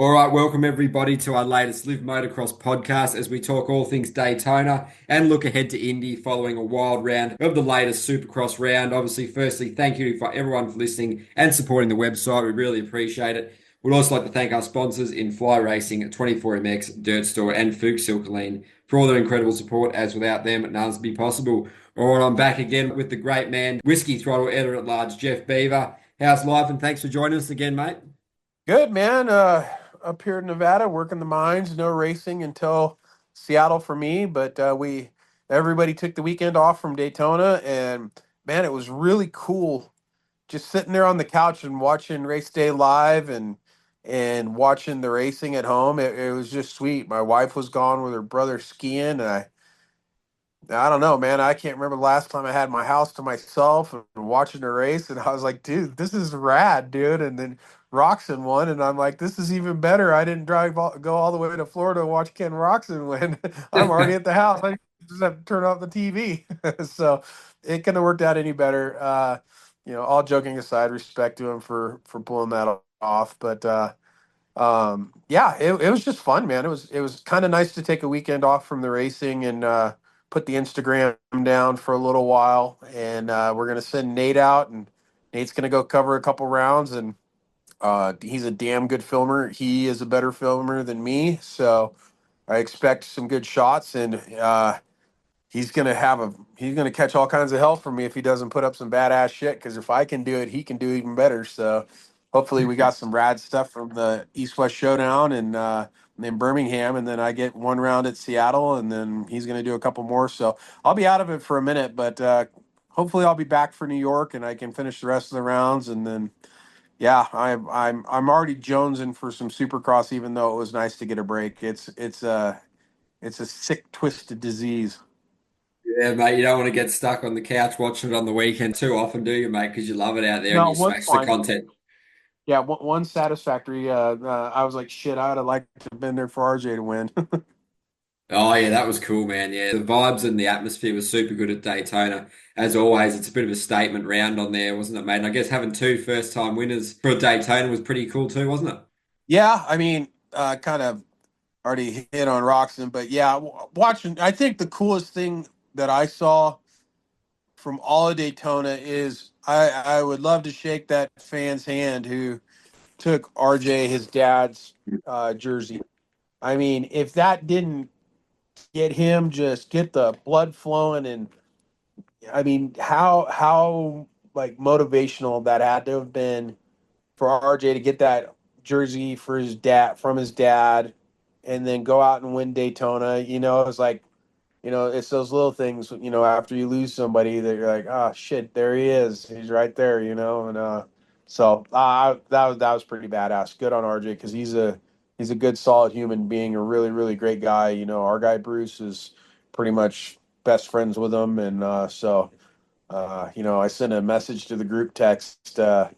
All right, welcome everybody to our latest Live Motocross podcast as we talk all things Daytona and look ahead to Indy following a wild round of the latest Supercross round. Obviously, firstly, thank you for everyone for listening and supporting the website. We really appreciate it. We'd also like to thank our sponsors in Fly Racing, 24MX, Dirt Store, and Fuchs Silkaline for all their incredible support, as without them, none would be possible. All right, I'm back again with the great man, Whiskey Throttle Editor at Large, Jeff Beaver. How's life? And thanks for joining us again, mate. Good, man. Up here in Nevada, working the mines. No racing until Seattle for me, but we everybody took the weekend off from Daytona, and man, it was really cool just sitting there on the couch and watching race day live and watching the racing at home. It was just sweet. My wife was gone with her brother skiing, and I don't know, man. I can't remember the last time I had my house to myself and watching a race, and I was like, dude, this is rad, dude. And then Roxon won, and I'm like, this is even better. I didn't go all the way to Florida to watch Ken Roxon win. I'm already at the house. I just have to turn off the TV. So it couldn't have worked out any better. All joking aside, respect to him for pulling that off. But yeah, it was just fun, man. It was kind of nice to take a weekend off from the racing and put the Instagram down for a little while. And we're gonna send Nate out, and Nate's gonna go cover a couple rounds. And he's a damn good filmer. He is a better filmer than me, so I expect some good shots. And he's gonna catch all kinds of hell from me if he doesn't put up some badass shit. Because if I can do it, he can do even better. So hopefully we got some rad stuff from the East West Showdown and then Birmingham, and then I get one round at Seattle, and then he's gonna do a couple more. So I'll be out of it for a minute, but hopefully I'll be back for New York and I can finish the rest of the rounds. And then yeah, I'm already jonesing for some Supercross, even though it was nice to get a break. It's a sick, twisted disease. Yeah, mate, you don't want to get stuck on the couch watching it on the weekend too often, do you, mate? Because you love it out there and No, you one's smash the fine. content. Yeah, one satisfactory. I was like, shit, I'd have liked to have been there for RJ to win. Oh, yeah, that was cool, man. Yeah, the vibes and the atmosphere was super good at Daytona. As always, it's a bit of a statement round on there, wasn't it, mate? And I guess having two first-time winners for a Daytona was pretty cool too, wasn't it? Yeah, I mean, kind of already hit on Roxon, but yeah, watching. I think the coolest thing that I saw from all of Daytona is I would love to shake that fan's hand who took RJ his dad's jersey. I mean, if that didn't get him just get the blood flowing, and I mean, how like motivational that had to have been for RJ to get that jersey for his dad from his dad, and then go out and win Daytona. It's like, it's those little things. After you lose somebody, that you're like, oh shit, there he is. He's right there. And so that was pretty badass. Good on RJ because he's a good, solid human being, a really, really great guy. Our guy Bruce is pretty much best friends with him, and I sent a message to the group text as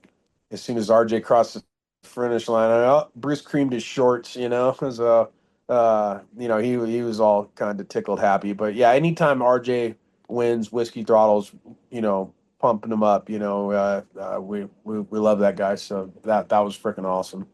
soon as RJ crossed the finish line. Bruce creamed his shorts, so he was all kind of tickled happy. But yeah, anytime RJ wins, Whiskey Throttle's, pumping him up. We love that guy, so that was freaking awesome.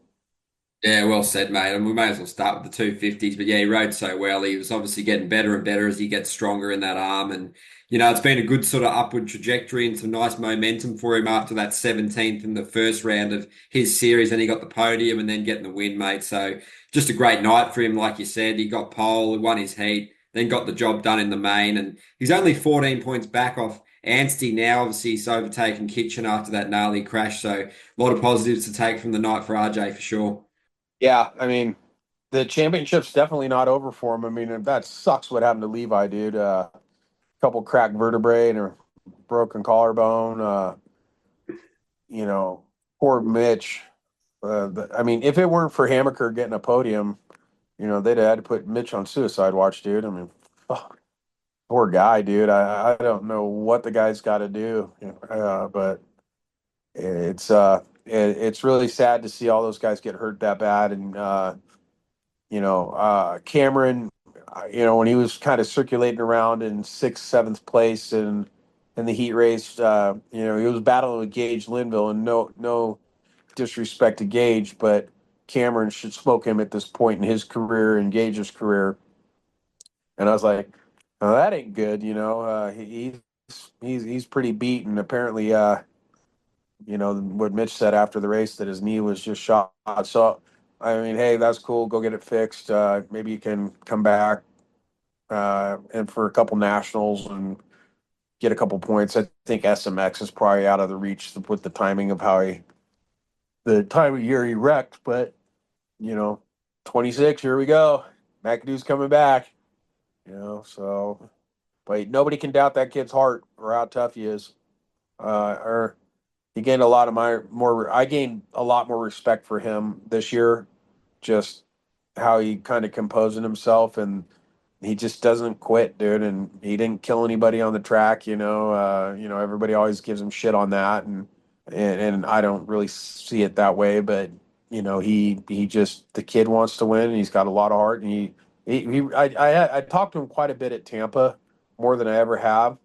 Yeah, well said, mate. And we may as well start with the 250s. But yeah, he rode so well. He was obviously getting better and better as he gets stronger in that arm. And, it's been a good sort of upward trajectory and some nice momentum for him after that 17th in the first round of his series. And he got the podium and then getting the win, mate. So just a great night for him, like you said. He got pole, won his heat, then got the job done in the main. And he's only 14 points back off Anstey now. Obviously, he's overtaken Kitchen after that gnarly crash. So a lot of positives to take from the night for RJ for sure. Yeah, I mean, the championship's definitely not over for him. I mean, that sucks what happened to Levi, dude. Couple cracked vertebrae and a broken collarbone. You know, poor Mitch. I mean, if it weren't for Hammaker getting a podium, they'd have had to put Mitch on suicide watch, dude. I mean, fuck, poor guy, dude. I don't know what the guy's got to do, but it's really sad to see all those guys get hurt that bad. And Cameron, when he was kind of circulating around in sixth, seventh place and in the heat race, he was battling with Gage Linville, and no disrespect to Gage, but Cameron should smoke him at this point in his career and Gage's career. And I was like, oh, that ain't good, you know. He's pretty beat, and apparently, you know, what Mitch said after the race that his knee was just shot. So, I mean, hey, that's cool. Go get it fixed. Maybe you can come back and for a couple nationals and get a couple points. I think SMX is probably out of the reach with the timing of the time of year he wrecked. But you know, 26, here we go. McAdoo's coming back. You know, so but nobody can doubt that kid's heart or how tough he is. Or he gained a lot of my more. I gained a lot more respect for him this year. Just how he kind of composing himself, and he just doesn't quit, dude. And he didn't kill anybody on the track. You know, everybody always gives him shit on that, and I don't really see it that way. But you know, he just the kid wants to win, and he's got a lot of heart. And I talked to him quite a bit at Tampa, more than I ever have,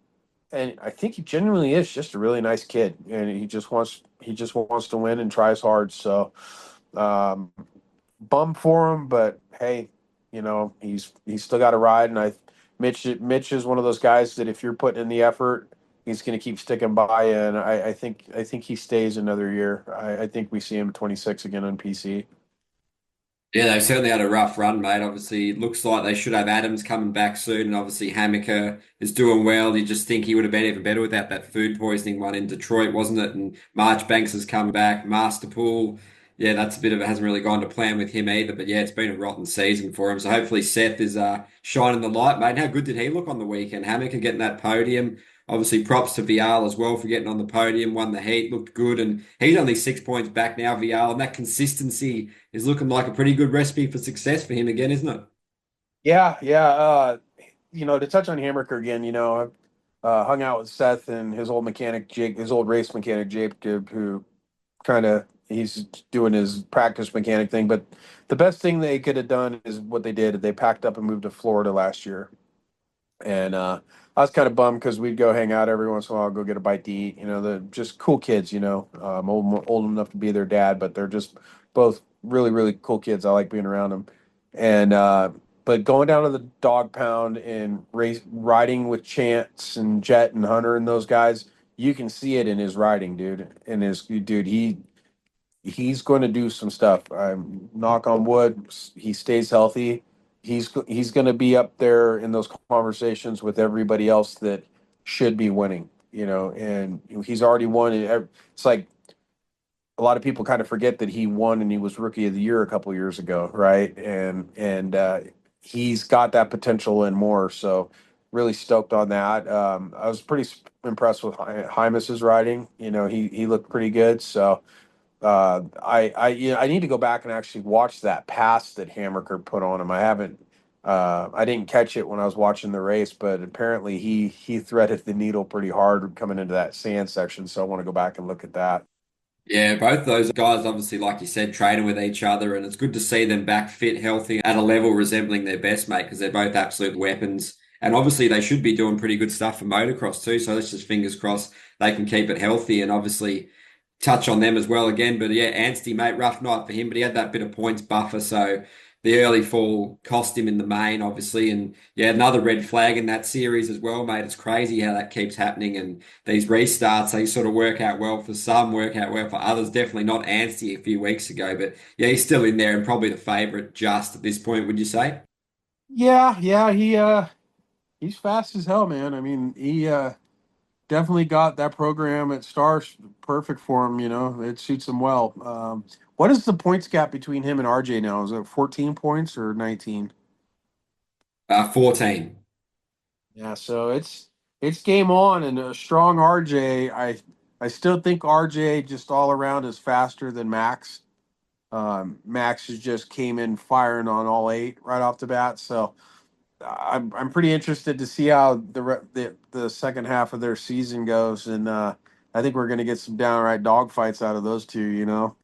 and I think he genuinely is just a really nice kid, and he just wants to win and tries hard. So, um, bum for him, but hey, you know he's still got to ride, and Mitch is one of those guys that if you're putting in the effort, he's going to keep sticking by you, and I think he stays another year. I think we see him 26 again on PC. Yeah, they've certainly had a rough run, mate. Obviously, it looks like they should have Adams coming back soon, and obviously Hammaker is doing well. You just think he would have been even better without that food poisoning one in Detroit, wasn't it? And Marchbanks has come back. Masterpool, yeah, that's a bit of it. Hasn't really gone to plan with him either. But yeah, it's been a rotten season for him. So hopefully Seth is shining the light, mate. And how good did he look on the weekend? Hammaker getting that podium. Obviously, props to Vial as well for getting on the podium. Won the heat, looked good, and he's only 6 points back now, Vial, and that consistency is looking like a pretty good recipe for success for him again, isn't it? Yeah, yeah. You know, to touch on Hammaker again, you know, I've hung out with Seth and his old mechanic Jake, his old race mechanic Jacob, who kind of he's doing his practice mechanic thing. But the best thing they could have done is what they did. They packed up and moved to Florida last year. And I was kind of bummed because we'd go hang out every once in a while, go get a bite to eat. You know, they're just cool kids. You know, old enough to be their dad, but they're just both really, really cool kids. I like being around them. And but going down to the dog pound and riding with Chance and Jet and Hunter and those guys, you can see it in his riding, dude. And his dude, he's going to do some stuff. Knock on wood, he stays healthy. He's going to be up there in those conversations with everybody else that should be winning. You know, and he's already won. It's like a lot of people kind of forget that he won and he was rookie of the year a couple years ago, right? And he's got that potential and more. So really stoked on that. I was pretty impressed with Hymas's riding. You know, he looked pretty good. So I need to go back and actually watch that pass that Hammaker put on him. I haven't. I didn't catch it when I was watching the race, but apparently he threaded the needle pretty hard coming into that sand section. So I want to go back and look at that. Yeah, both those guys, obviously, like you said, training with each other, and it's good to see them back fit, healthy, at a level resembling their best, mate, because they're both absolute weapons. And obviously, they should be doing pretty good stuff for motocross too. So let's just fingers crossed they can keep it healthy and obviously touch on them as well again. But yeah, Anstey, mate, rough night for him, but he had that bit of points buffer. So the early fall cost him in the main, obviously. And yeah, another red flag in that series as well, mate. It's crazy how that keeps happening. And these restarts, they sort of work out well for some, work out well for others. Definitely not Anstey a few weeks ago, but yeah, he's still in there and probably the favourite just at this point, would you say? Yeah, yeah, he's fast as hell, man. I mean, he definitely got that program at Stars perfect for him. You know, it suits him well. What is the points gap between him and RJ now? Is it 14 points or 19? 14. Yeah, so it's game on, and a strong RJ. I still think RJ just all around is faster than Max. Max has just came in firing on all eight right off the bat. So I'm pretty interested to see how the second half of their season goes, and I think we're going to get some downright dogfights out of those two. You know.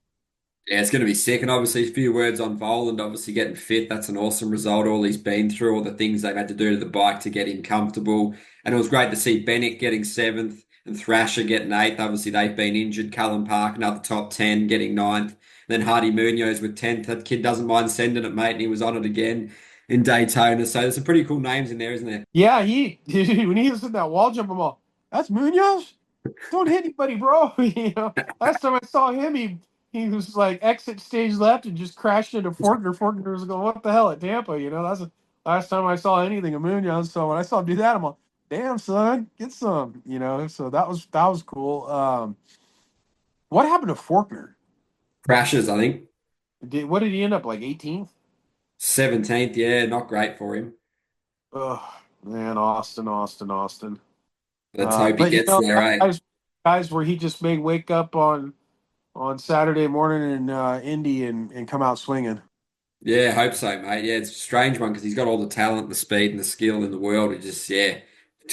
Yeah, it's going to be sick. And obviously, a few words on Voland, obviously getting fit. That's an awesome result. All he's been through, all the things they've had to do to the bike to get him comfortable. And it was great to see Bennett getting seventh and Thrasher getting eighth. Obviously, they've been injured. Cullen Park, another top 10, getting ninth. Then Hardy Munoz with 10th. That kid doesn't mind sending it, mate, and he was on it again in Daytona. So there's some pretty cool names in there, isn't there? Yeah, when he was in that wall jump, I'm all, that's Munoz. Don't hit anybody, bro. Last time I saw him, he was like exit stage left and just crashed into Fortner. Fortner was going, what the hell at Tampa? That's the last time I saw anything of Munoz. So when I saw him do that, I'm like, damn son, get some. So that was cool. What happened to Fortner? Crashes, I think. What did he end up like 18th? 17th, yeah, not great for him. Oh man, Austin. Let's hope he But gets there, eh? guys where he just may wake up on Saturday morning in Indy and come out swinging. Yeah, hope so, mate. Yeah, it's a strange one because he's got all the talent, the speed, and the skill in the world. It's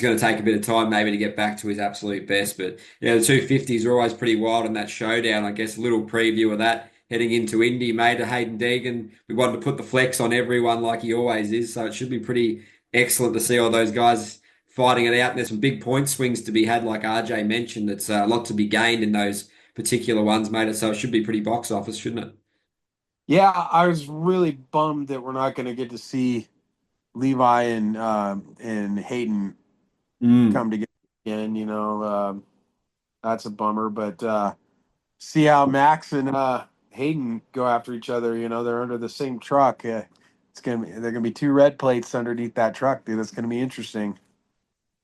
going to take a bit of time maybe to get back to his absolute best. But yeah, the 250s are always pretty wild in that showdown. I guess a little preview of that heading into Indy, mate. Hayden Deegan, we wanted to put the flex on everyone like he always is. So it should be pretty excellent to see all those guys fighting it out. And there's some big point swings to be had, like RJ mentioned. It's a lot to be gained in those particular ones, mate. So it should be pretty box office, shouldn't it? Yeah, I was really bummed that we're not going to get to see Levi and Hayden Mm. come together again. That's a bummer. But see how Max and Hayden go after each other. They're under the same truck. They're gonna be two red plates underneath that truck, dude. That's gonna be interesting.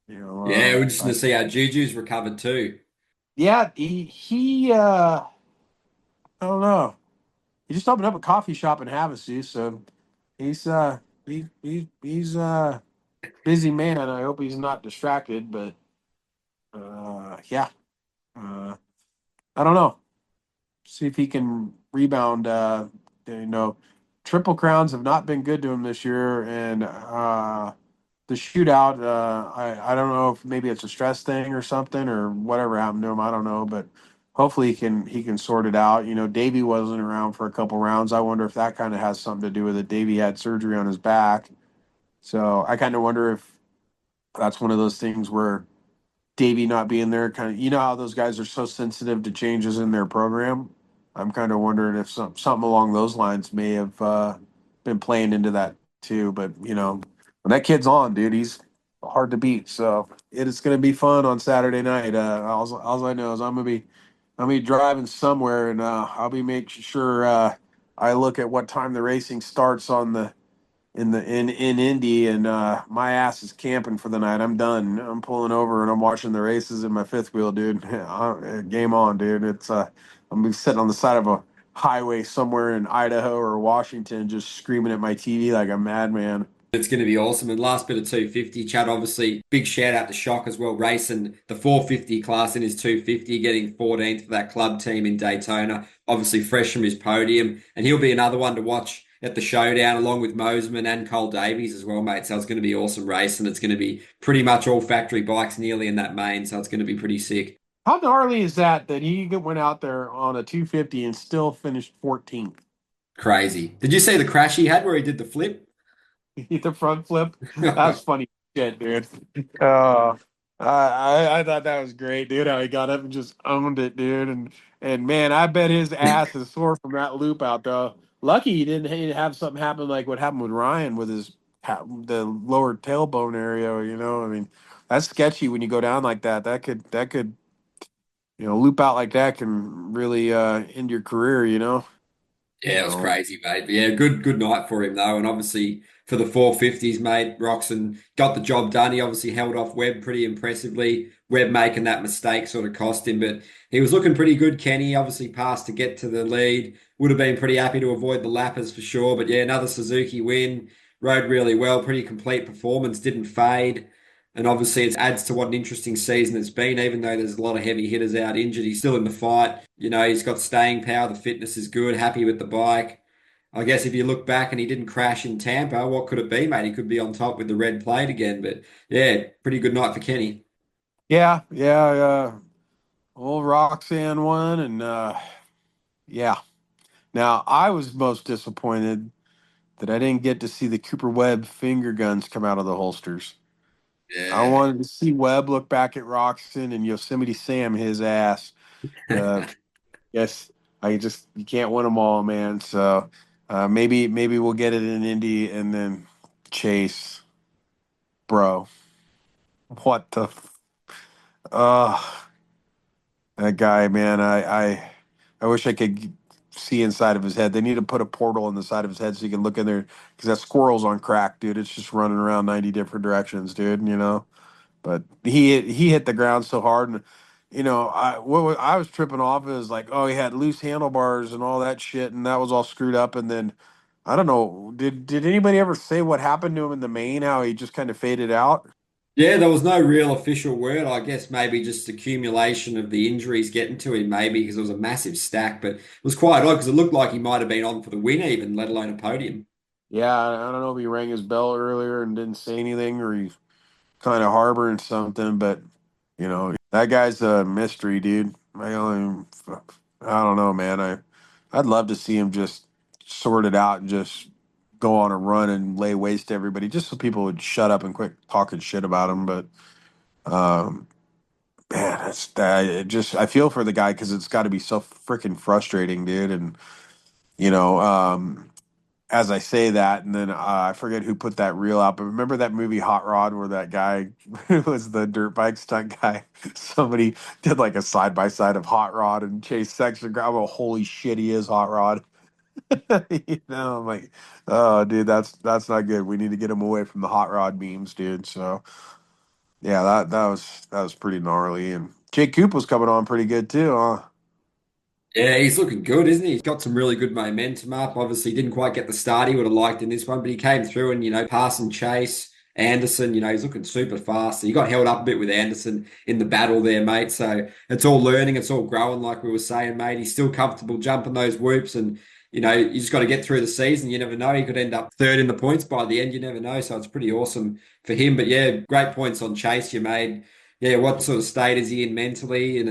Yeah, we're just going to see how Juju's recovered too. Yeah, he I don't know. He just opened up a coffee shop in Havasu, so he's he's busy man. I hope he's not distracted, but yeah, uh, I don't know. See if he can rebound. You know, Triple Crowns have not been good to him this year, and the shootout. I don't know if maybe it's a stress thing or something or whatever happened to him. I don't know, but hopefully he can sort it out. Davey wasn't around for a couple rounds. I wonder if that kind of has something to do with it. Davey had surgery on his back, so I kind of wonder if that's one of those things where Davey not being there, kind of, how those guys are so sensitive to changes in their program. I'm kind of wondering if something along those lines may have been playing into that too. But when that kid's on, dude, he's hard to beat. So it is going to be fun on Saturday night. All I know is I'm gonna be driving somewhere, and I'll be making sure I look at what time the racing starts on the in Indy, and my ass is camping for the night. I'm done. I'm pulling over and I'm watching the races in my fifth wheel, dude. Game on, dude. I'm gonna be sitting on the side of a highway somewhere in Idaho or Washington, just screaming at my TV like a madman. It's going to be awesome. And last bit of 250, Chad, obviously, big shout out to Shock as well, racing the 450 class in his 250, getting 14th for that club team in Daytona. Obviously, fresh from his podium. And he'll be another one to watch at the showdown, along with Mosman and Cole Davies as well, mate. So it's going to be awesome race. And it's going to be pretty much all factory bikes nearly in that main. So it's going to be pretty sick. How gnarly is that he went out there on a 250 and still finished 14th? Crazy. Did you see the crash he had where he did the flip? The front flip. That's funny shit, dude. Uh, I thought that was great, dude. How he got up and just owned it, dude. And man, I bet his ass is sore from that loop out there. Lucky he didn't have something happen like what happened with Ryan with the lower tailbone area. I mean, that's sketchy when you go down like that. That could loop out like that can really end your career. Yeah, it was So crazy, mate. But yeah, good night for him though, and obviously for the 450s, mate, Roxon got the job done. He obviously held off Webb pretty impressively. Webb making that mistake sort of cost him, but he was looking pretty good. Kenny obviously passed to get to the lead. Would have been pretty happy to avoid the lappers for sure. But yeah, another Suzuki win. Rode really well, pretty complete performance, didn't fade. And obviously, it adds to what an interesting season it's been. Even though there's a lot of heavy hitters out injured, he's still in the fight. He's got staying power. The fitness is good. Happy with the bike. I guess if you look back and he didn't crash in Tampa, what could it be, mate? He could be on top with the red plate again. But yeah, pretty good night for Kenny. yeah. Old Roxanne won, and yeah. Now I was most disappointed that I didn't get to see the Cooper Webb finger guns come out of the holsters. I Yeah. wanted to see Webb look back at Roxon and Yosemite Sam his ass. Uh, yes, You can't win them all, man. So maybe we'll get it in Indy and then Chase, bro. What the? Uh, that guy, man. I wish I could see inside of his head. They need to put a portal in the side of his head so you can look in there because that squirrel's on crack, dude. It's just running around 90 different directions, dude. But he hit the ground so hard, and I was tripping off is like, oh, he had loose handlebars and all that shit, and that was all screwed up. And then I don't know, did anybody ever say what happened to him in the main? How he just kind of faded out? Yeah, there was no real official word. I guess maybe just accumulation of the injuries getting to him, maybe because it was a massive stack. But it was quite odd because it looked like he might have been on for the win, even, let alone a podium. Yeah, I don't know if he rang his bell earlier and didn't say anything, or he kind of harboring something, but that guy's a mystery, dude. I don't know, man. I'd love to see him just sort it out and just go on a run and lay waste to everybody, just so people would shut up and quit talking shit about him. But um, man, that's that. I feel for the guy because it's got to be so freaking frustrating, dude. And you know, um, as I say that, and then I forget who put that reel out, but remember that movie Hot Rod where that guy was the dirt bike stunt guy? Somebody did like a side by side of Hot Rod and Chase Sexton. Oh, holy shit, he is Hot Rod. I'm like, oh, dude, that's not good. We need to get him away from the Hot Rod memes, dude. So yeah, that was pretty gnarly. And Jake Coop was coming on pretty good too, huh? Yeah, he's looking good, isn't he? He's got some really good momentum up. Obviously, didn't quite get the start he would have liked in this one, but he came through and, passing Chase, Anderson, he's looking super fast. So you got held up a bit with Anderson in the battle there, mate. So it's all learning, it's all growing, like we were saying, mate. He's still comfortable jumping those whoops and, you just got to get through the season. You never know. He could end up third in the points by the end. You never know. So it's pretty awesome for him. But yeah, great points on Chase you made. Yeah, what sort of state is he in mentally? And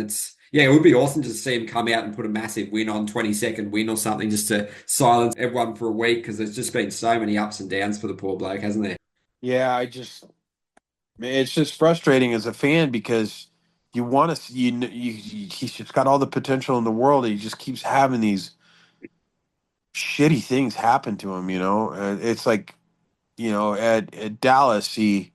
yeah, it would be awesome to see him come out and put a massive win on 22nd win or something just to silence everyone for a week because there's just been so many ups and downs for the poor bloke, hasn't there? Yeah, man, it's just frustrating as a fan because you want to, he's just got all the potential in the world. And he just keeps having these shitty things happen to him. It's like at Dallas, he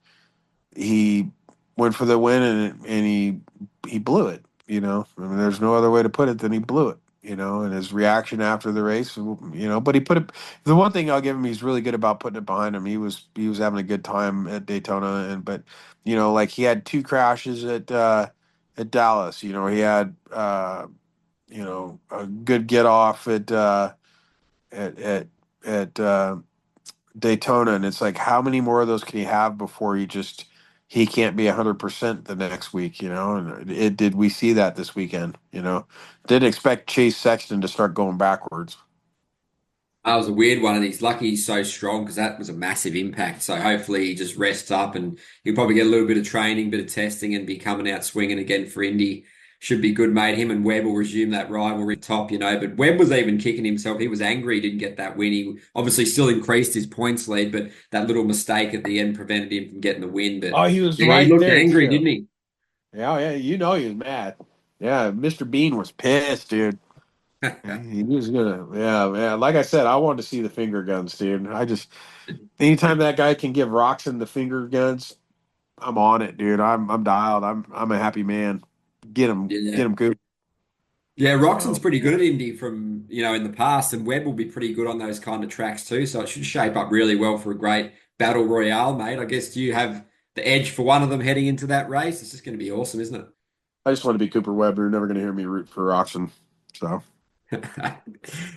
went for the win and he blew it. I mean, there's no other way to put it than he blew it. And his reaction after the race, but he put it. The one thing I'll give him, he's really good about putting it behind him. He was having a good time at Daytona, but like he had two crashes at Dallas. He had a good get off at at at Daytona, and it's like how many more of those can he have before he can't be 100% the next week, and it did we see that this weekend, didn't expect Chase Sexton to start going backwards. That was a weird one, and he's lucky he's so strong because that was a massive impact. So hopefully he just rests up and he'll probably get a little bit of training, bit of testing, and be coming out swinging again for Indy. Should be good, mate. Him and Webb will resume that rivalry top. But Webb was even kicking himself. He was angry he didn't get that win. He obviously still increased his points lead, but that little mistake at the end prevented him from getting the win. But Oh, he was yeah, he right looked there angry, too. didn't he? Yeah, yeah, he was mad. Yeah, Mr. Bean was pissed, dude. He was gonna, yeah, man. Like I said, I wanted to see the finger guns, dude. Anytime that guy can give Roxon the finger guns, I'm on it, dude. I'm dialed. I'm a happy man. Yeah. Get him, Coop. Yeah, Roxon's So pretty good at Indy from, in the past, and Webb will be pretty good on those kind of tracks too. So it should shape up really well for a great battle royale, mate. I guess do you have the edge for one of them heading into that race? It's just going to be awesome, isn't I just want to be Cooper Webb. You're never gonna hear me root for Roxon. So it?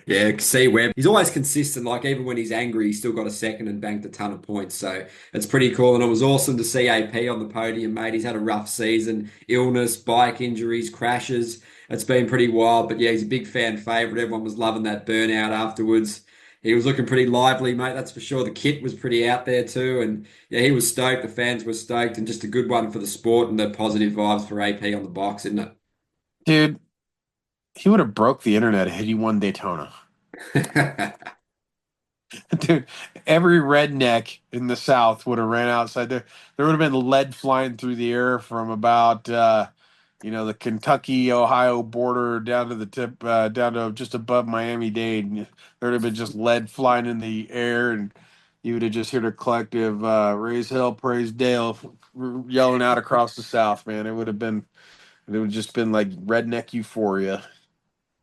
Yeah, see Webb. He's always consistent. Like even when he's angry, he's still got a second and banked a ton of points. So it's pretty cool. And it was awesome to see AP on the podium, mate. He's had a rough season, illness, bike injuries, crashes. It's been pretty wild. But yeah, he's a big fan favorite. Everyone was loving that burnout afterwards. He was looking pretty lively, mate. That's for sure. The kit was pretty out there too. And yeah, he was stoked. The fans were stoked. And just a good one for the sport and the positive vibes for AP on the box, isn't dude, he would have broke the internet had he won Daytona. it? Dude, every redneck in the South would have ran outside there. There would have been lead flying through the air from about the Kentucky Ohio border down to the tip, down to just above Miami-Dade. And there'd have been just lead flying in the air, and you would have just heard a collective "Raise Hell, Praise Dale" yelling out across the South. Man, it would have just been like redneck euphoria.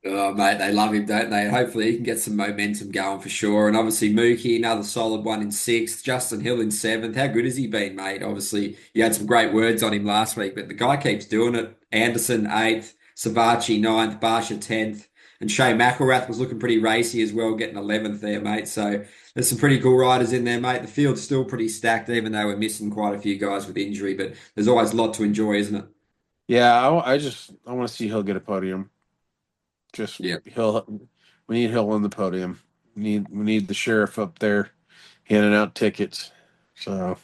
Oh, mate, they love him, don't they? Hopefully, he can get some momentum going for sure. And obviously, Mookie, another solid one in sixth. Justin Hill in seventh. How good has he been, mate? Obviously, you had some great words on him last week, but the guy keeps doing it. Anderson, eighth. Savachi, ninth. Barsha, 10th. And Shea McElrath was looking pretty racy as well, getting 11th there, mate. So there's some pretty cool riders in there, mate. The field's still pretty stacked, even though we're missing quite a few guys with injury, but there's always a lot to enjoy, isn't it? Yeah, I want to see Hill get a podium. Just Yeah. Hill, we need Hill on the podium. We need the sheriff up there handing out tickets. So,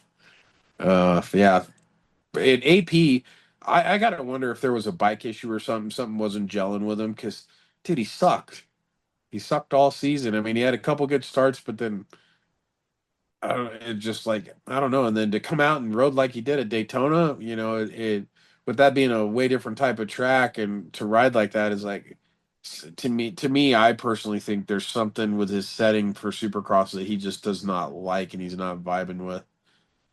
yeah, in AP, I gotta wonder if there was a bike issue or something. Something wasn't gelling with him because, dude, he sucked. He sucked all season. I mean, he had a couple good starts, but then I don't, it just like I don't know. And then to come out and rode like he did at Daytona, with that being a way different type of track, and to ride like that is like to me, I personally think there's something with his setting for Supercross that he just does not like and he's not vibing with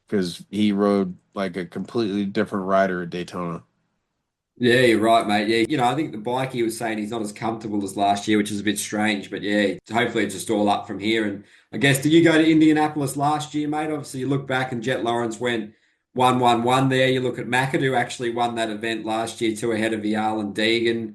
because he rode like a completely different rider at Daytona. Yeah, you're right, mate. Yeah, I think the bike he was saying he's not as comfortable as last year, which is a bit strange. But yeah, hopefully it's just all up from here. And I guess, did you go to Indianapolis last year, mate? Obviously, you look back and Jet Lawrence went 1-1-1 there. You look at McAdoo actually won that event last year, two ahead of Vial and Deegan.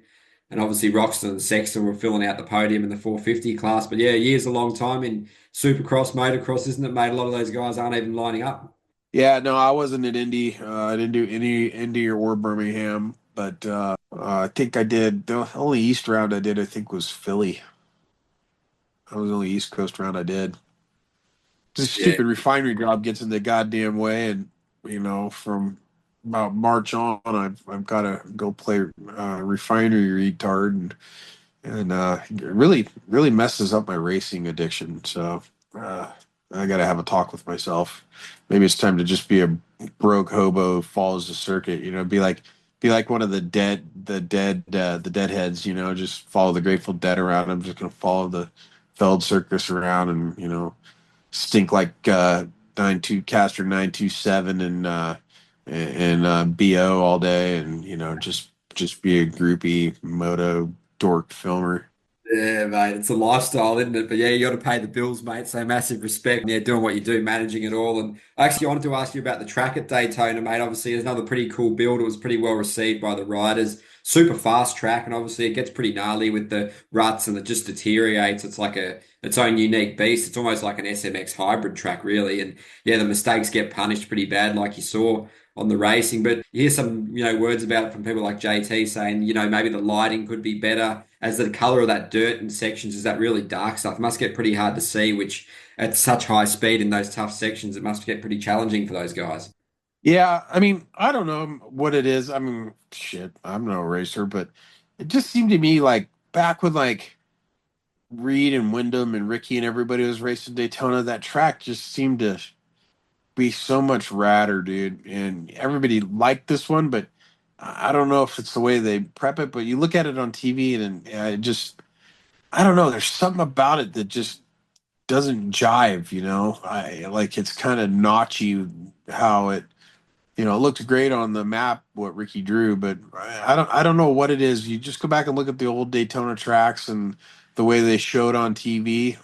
And obviously, Roxton and Sexton were filling out the podium in the 450 class. But yeah, years a long time in Supercross, Motocross, isn't it, mate? A lot of those guys aren't even lining up. Yeah, no, I wasn't at Indy. I didn't do any Indy or Birmingham, but I think I did. The only East round I did, I think, was Philly. That was the only East Coast round I did. This Yeah. stupid refinery job gets in the goddamn way, and from about March on, I've got to go play refinery retard, and it really messes up my racing addiction. So uh, I got to have a talk with myself. Maybe it's time to just be a broke hobo who follows the circuit. Be like one of the deadheads. Just follow the Grateful Dead around. I'm just gonna follow the Feld Circus around, and stink like 927 and BO all day, and just be a groupie moto dork filmer. Yeah, mate, it's a lifestyle, isn't it? But yeah, you got to pay the bills, mate. So massive respect. Yeah, doing what you do, managing it all. And I actually wanted to ask you about the track at Daytona, mate. Obviously, it's another pretty cool build. It was pretty well received by the riders. Super fast track, and obviously it gets pretty gnarly with the ruts, and it just deteriorates. It's like its own unique beast. It's almost like an SMX hybrid track, really. And yeah, the mistakes get punished pretty bad, like you saw on the racing. But you hear some, words about it from people like JT saying, maybe the lighting could be better as the color of that dirt in sections is that really dark stuff. It must get pretty hard to see, which at such high speed in those tough sections, it must get pretty challenging for those guys. Yeah, I mean, I don't know what it is. I mean, shit, I'm no racer, but it just seemed to me like back when like Reed and Wyndham and Ricky and everybody was racing Daytona, that track just seemed to be so much radder, dude. And everybody liked this one, but I don't know if it's the way they prep it. But you look at it on TV, and it just, I don't know. There's something about it that just doesn't jive. I like it's kind of notchy how it looked great on the map what Ricky drew, but I don't know what it is. You just go back and look at the old Daytona tracks and the way they showed on TV.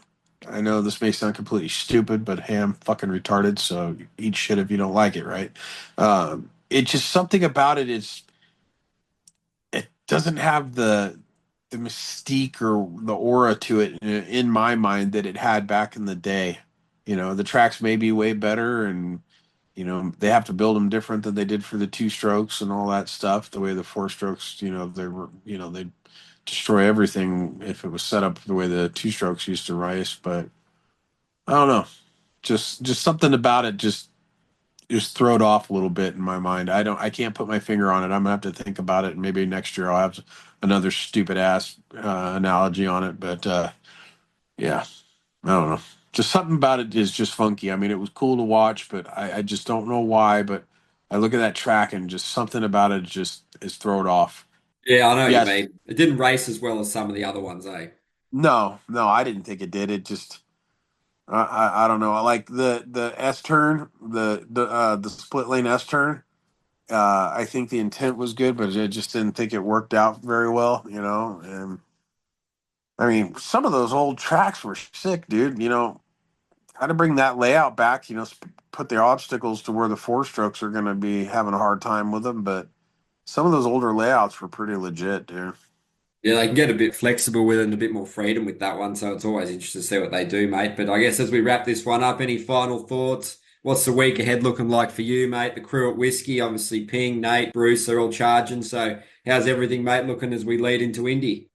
I know this may sound completely stupid, but hey, I'm fucking retarded, so eat shit if you don't like it, right? It's just something about it doesn't have the mystique or the aura to it in my mind that it had back in the day. The tracks may be way better, and they have to build them different than they did for the two strokes and all that stuff. The way the four strokes, they destroy everything if it was set up the way the two strokes used to race. But I don't know, just something about it just throw it off a little bit in my mind. I can't put my finger on it. I'm gonna have to think about it, and maybe next year I'll have another stupid ass analogy on it. But yeah, I don't know. Just something about it is just funky. I mean, it was cool to watch, but I just don't know why. But I look at that track and just something about it just is thrown off. Yeah, I know what you Yes. mean. It didn't race as well as some of the other ones, eh? No, no, I didn't think it did. It just I don't know. I like the S turn, the split lane S turn. I think the intent was good, but I just didn't think it worked out very well, And I mean, some of those old tracks were sick, dude. How to bring that layout back, put the obstacles to where the four strokes are going to be having a hard time with them. But some of those older layouts were pretty legit, dude. Yeah, they can get a bit flexible with it and a bit more freedom with that one. So it's always interesting to see what they do, mate. But I guess as we wrap this one up, any final thoughts? What's the week ahead looking like for you, mate? The crew at Whiskey, obviously Ping, Nate, Bruce, they're all charging. So how's everything, mate, looking as we lead into Indy?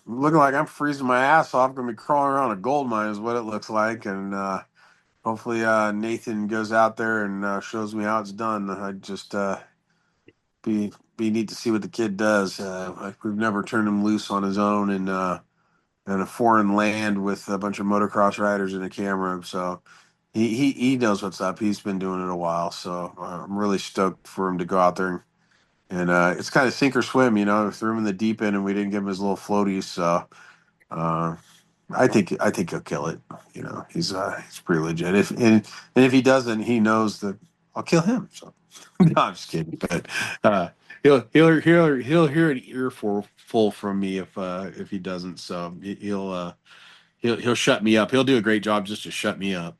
Looking like I'm freezing my ass off. Gonna be crawling around a gold mine is what it looks like, and hopefully Nathan goes out there and shows me how it's done. I just be neat to see what the kid does. We've never turned him loose on his own in a foreign land with a bunch of motocross riders and a camera. So he knows what's up. He's been doing it a while. So I'm really stoked for him to go out there and it's kind of sink or swim. Threw him in the deep end and we didn't give him his little floaties. So uh, I think he'll kill it. He's pretty legit. And if he doesn't, he knows that I'll kill him. So no, I'm just kidding. But he'll hear an earful from me if he doesn't. So he'll shut me up. He'll do a great job just to shut me up.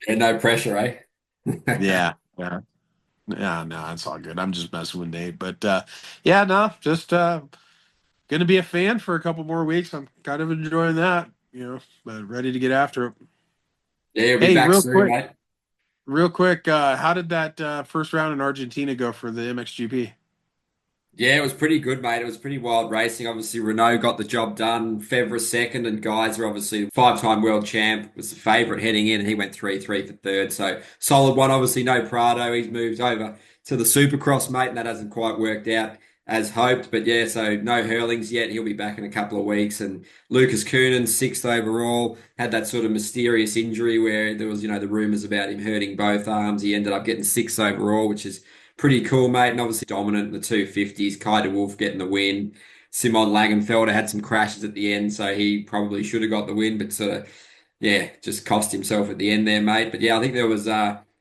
And no pressure, eh? Yeah, yeah, yeah. No, it's all good. I'm just messing with Nate. But yeah, no, just gonna be a fan for a couple more weeks. I'm kind of enjoying that. But ready to get after it. Yeah, he'll be Hey, back soon, mate. real quick, how did that first round in Argentina go for the MXGP? Yeah, it was pretty good, mate. It was pretty wild racing. Obviously, Renault got the job done. Fevra second, and Geyser, obviously five-time world champ, was the favourite heading in, and he went 3-3 for third. So solid one. Obviously, no Prado. He's moved over to the Supercross, mate, and that hasn't quite worked out as hoped. But yeah, so no Hurlings yet. He'll be back in a couple of weeks. And Lucas Coonan, sixth overall, had that sort of mysterious injury where there was, the rumours about him hurting both arms. He ended up getting sixth overall, which is pretty cool, mate. And obviously dominant in the 250s. Kai de Wolf getting the win. Simon Langenfelder had some crashes at the end, so he probably should have got the win, but sort of, yeah, just cost himself at the end there, mate. But yeah, I think there was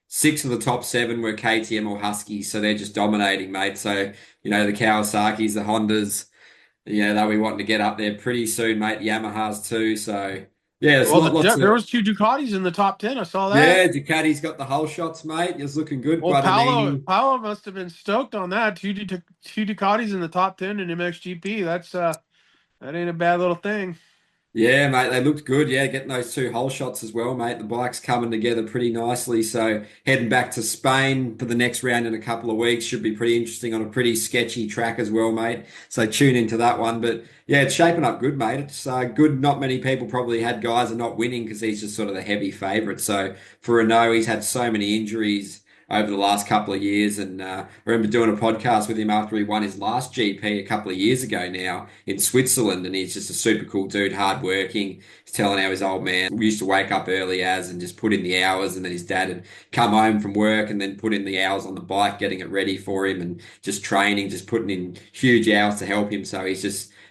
six of the top seven were KTM or Huskies, so they're just dominating, mate. So, the Kawasaki's, the Hondas, they'll be wanting to get up there pretty soon, mate. The Yamahas too. So yeah, there's Well, lots there of was two Ducatis in the top 10. I saw that. yeah, Ducati's got the whole shots, mate. It's looking good. Well, Guadagnini. Paolo must have been stoked on that. Two Ducatis in the top 10 in MXGP. That ain't a bad little thing. Yeah, mate, they looked good. Yeah, getting those two hole shots as well, mate. The bike's coming together pretty nicely. So heading back to Spain for the next round in a couple of weeks should be pretty interesting on a pretty sketchy track as well, mate. So tune into that one. But yeah, it's shaping up good, mate. It's good. Not many people probably had guys are not winning because he's just sort of the heavy favourite. So for Renault, he's had so many injuries over the last couple of years. And I remember doing a podcast with him after he won his last GP a couple of years ago now in Switzerland. And he's just a super cool dude, hardworking. He's telling how his old man used to wake up early as and just put in the hours. And then his dad had come home from work and then put in the hours on the bike, getting it ready for him and just training, just putting in huge hours to help him. So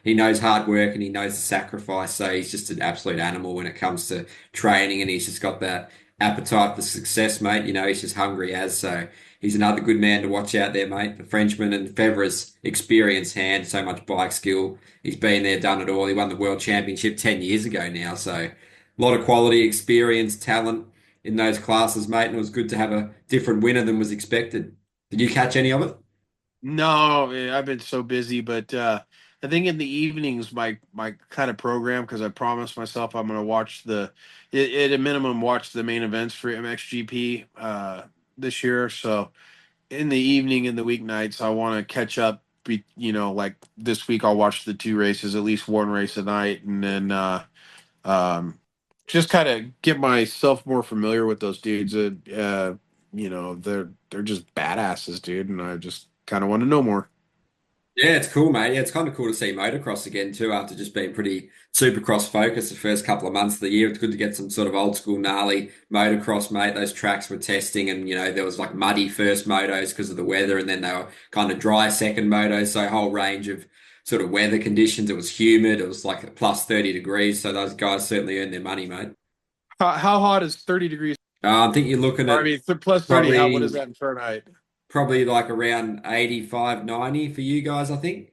he knows hard work and he knows the sacrifice. So he's just an absolute animal when it comes to training, and he's just got that appetite for success, mate. He's just hungry as. So he's another good man to watch out there, mate. The Frenchman, and Fevra's experienced hand, so much bike skill. He's been there, done it all. He won the world championship 10 years ago now. So a lot of quality, experience, talent in those classes, mate. And it was good to have a different winner than was expected. Did you catch any of it? No, I've been so busy, but I think in the evenings my kind of program, because I promised myself I'm going to at a minimum watch the main events for MXGP this year. So in the evening and the weeknights, I want to catch up. Like this week, I'll watch the two races, at least one race a night, and then um, just kind of get myself more familiar with those dudes. They're just badasses, dude, and I just kind of want to know more. Yeah, it's cool, mate. Yeah, it's kind of cool to see motocross again too, after just being pretty supercross focused the first couple of months of the year. It's good to get some sort of old school gnarly motocross, mate. Those tracks were testing, and there was like muddy first motos because of the weather, and then they were kind of dry second motos. So a whole range of sort of weather conditions. It was humid. It was like plus 30 degrees. So those guys certainly earned their money, mate. How hot is 30 degrees? I think you're looking Or I at mean, plus 30. What is probably that in Fahrenheit? probably like around 85, 90 for you guys, I think.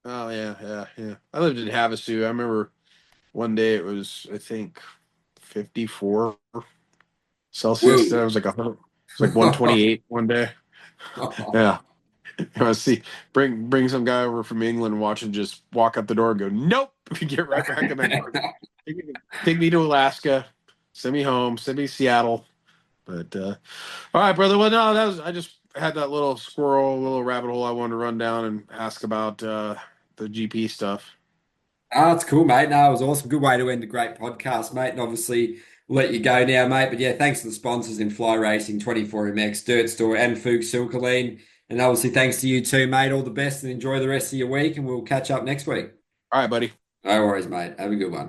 Oh yeah, yeah, yeah. I lived in Havasu. I remember one day it was, I think, 54 Celsius. That was like 100. It's like Whoa. 128 one day. Yeah. I see. Bring some guy over from England and watch him just walk out the door and go, nope. Get right back in that car. Take me to Alaska. Send me home. Send me to Seattle. But all right, brother. Well, no, that was I just had that little rabbit hole I wanted to run down and ask about the GP stuff. Ah, it's cool, mate. No, it was awesome. Good way to end a great podcast, mate. And obviously, let you go now, mate. But yeah, thanks to the sponsors in Fly Racing, 24MX, Dirt Store, and Fuchs Silkaline. And obviously, thanks to you too, mate. All the best and enjoy the rest of your week. And we'll catch up next week. All right, buddy. No worries, mate. Have a good one.